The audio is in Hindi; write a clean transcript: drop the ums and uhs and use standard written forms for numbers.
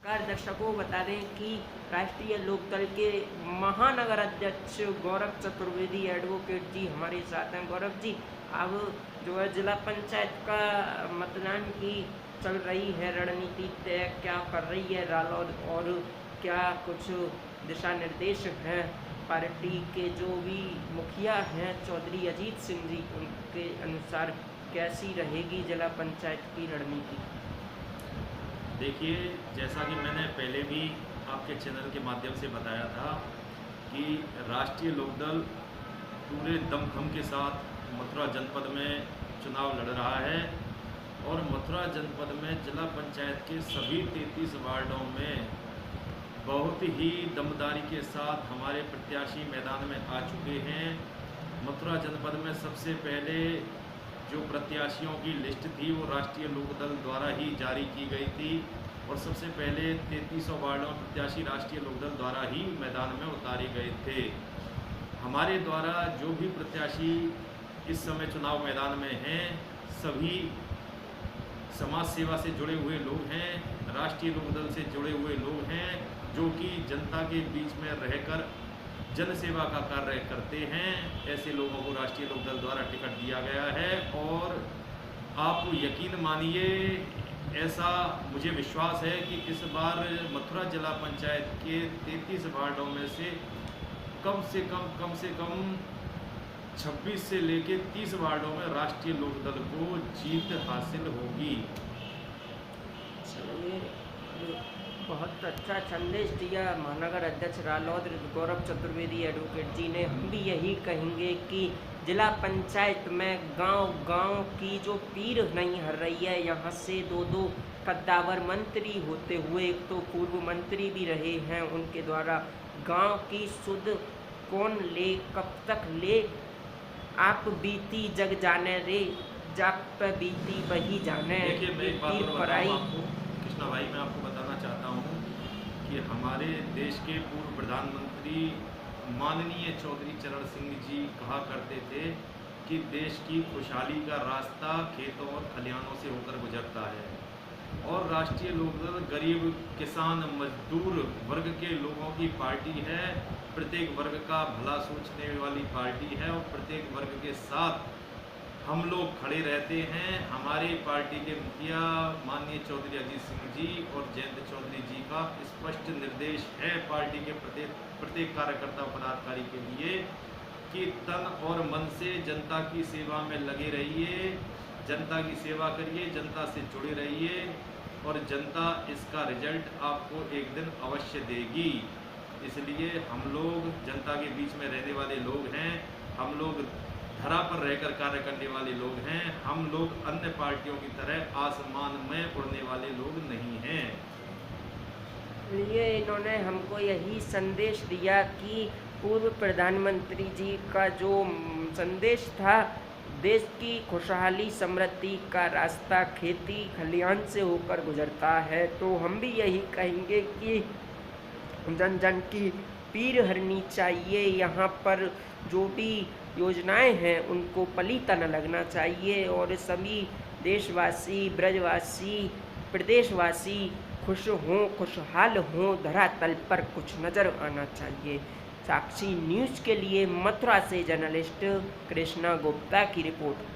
कार दर्शकों बता दें कि राष्ट्रीय लोकदल के महानगर अध्यक्ष गौरव चतुर्वेदी एडवोकेट जी हमारे साथ हैं। गौरव जी, अब जो है जिला पंचायत का मतदान की चल रही है रणनीति तय क्या कर रही है रालोद, और क्या कुछ दिशा निर्देश हैं पार्टी के जो भी मुखिया हैं चौधरी अजीत सिंह जी, उनके अनुसार कैसी रहेगी जिला पंचायत की रणनीति? देखिए, जैसा कि मैंने पहले भी आपके चैनल के माध्यम से बताया था कि राष्ट्रीय लोकदल पूरे दमखम के साथ मथुरा जनपद में चुनाव लड़ रहा है और मथुरा जनपद में जिला पंचायत के सभी 33 वार्डों में बहुत ही दमदारी के साथ हमारे प्रत्याशी मैदान में आ चुके हैं। मथुरा जनपद में सबसे पहले जो प्रत्याशियों की लिस्ट थी वो राष्ट्रीय लोकदल द्वारा ही जारी की गई थी और सबसे पहले 3300 वार्डों प्रत्याशी राष्ट्रीय लोकदल द्वारा ही मैदान में उतारे गए थे। हमारे द्वारा जो भी प्रत्याशी इस समय चुनाव मैदान में हैं सभी समाज सेवा से जुड़े हुए लोग हैं, राष्ट्रीय लोकदल से जुड़े हुए लोग हैं जो कि जनता के बीच में रहकर जन सेवा का कार्य करते हैं। ऐसे लोगों को राष्ट्रीय लोकदल द्वारा टिकट दिया गया है और आप यकीन मानिए, ऐसा मुझे विश्वास है कि इस बार मथुरा जिला पंचायत के 33 वार्डों में से कम से कम 26 से लेकर 30 वार्डों में राष्ट्रीय लोकदल को जीत हासिल होगी। बहुत अच्छा संदेश दिया महानगर अध्यक्ष रालोद गौरव चतुर्वेदी एडवोकेट जी ने। हम भी यही कहेंगे कि जिला पंचायत में गांव की जो पीर नहीं हर रही है, यहाँ से दो कद्दावर मंत्री होते हुए एक तो पूर्व मंत्री भी रहे हैं, उनके द्वारा गांव की सुध कौन ले, कब तक ले, आप बीती जग जाने रे, जग पे बीती वही जाने। देखिए, मैं एक बात और बताऊं आपको कृष्णा भाई, मैं आपको बताना चाहता हूँ कि हमारे देश के पूर्व प्रधानमंत्री माननीय चौधरी चरण सिंह जी कहा करते थे कि देश की खुशहाली का रास्ता खेतों और खलिहानों से होकर गुजरता है और राष्ट्रीय लोकदल गरीब, किसान, मजदूर वर्ग के लोगों की पार्टी है। प्रत्येक वर्ग का भला सोचने वाली पार्टी है और प्रत्येक वर्ग के साथ हम लोग खड़े रहते हैं। हमारी पार्टी के मुखिया माननीय चौधरी अजीत सिंह जी और जयंत चौधरी जी का स्पष्ट निर्देश है पार्टी के प्रत्येक कार्यकर्ता पदाधिकारी के लिए कि तन और मन से जनता की सेवा में लगे रहिए, जनता की सेवा करिए, जनता से जुड़े रहिए और जनता इसका रिजल्ट आपको एक दिन अवश्य देगी। इसलिए हम लोग जनता के बीच में रहने वाले लोग हैं, हम लोग धरा पर रहकर कार्य करने वाले लोग हैं, हम लोग अन्य पार्टियों की तरह आसमान में उड़ने वाले लोग नहीं हैं। ये इन्होंने हमको यही संदेश दिया कि पूर्व प्रधानमंत्री जी का जो संदेश था, देश की खुशहाली समृद्धि का रास्ता खेती खलिहान से होकर गुजरता है, तो हम भी यही कहेंगे कि जन जन की पीर हरनी चाहिए। यहाँ पर जो भी योजनाएं हैं उनको पलीता न लगना चाहिए और सभी देशवासी, ब्रजवासी, प्रदेशवासी खुश हों, खुशहाल हों, धरातल पर कुछ नज़र आना चाहिए। साक्षी न्यूज़ के लिए मथुरा से जर्नलिस्ट कृष्णा गुप्ता की रिपोर्ट।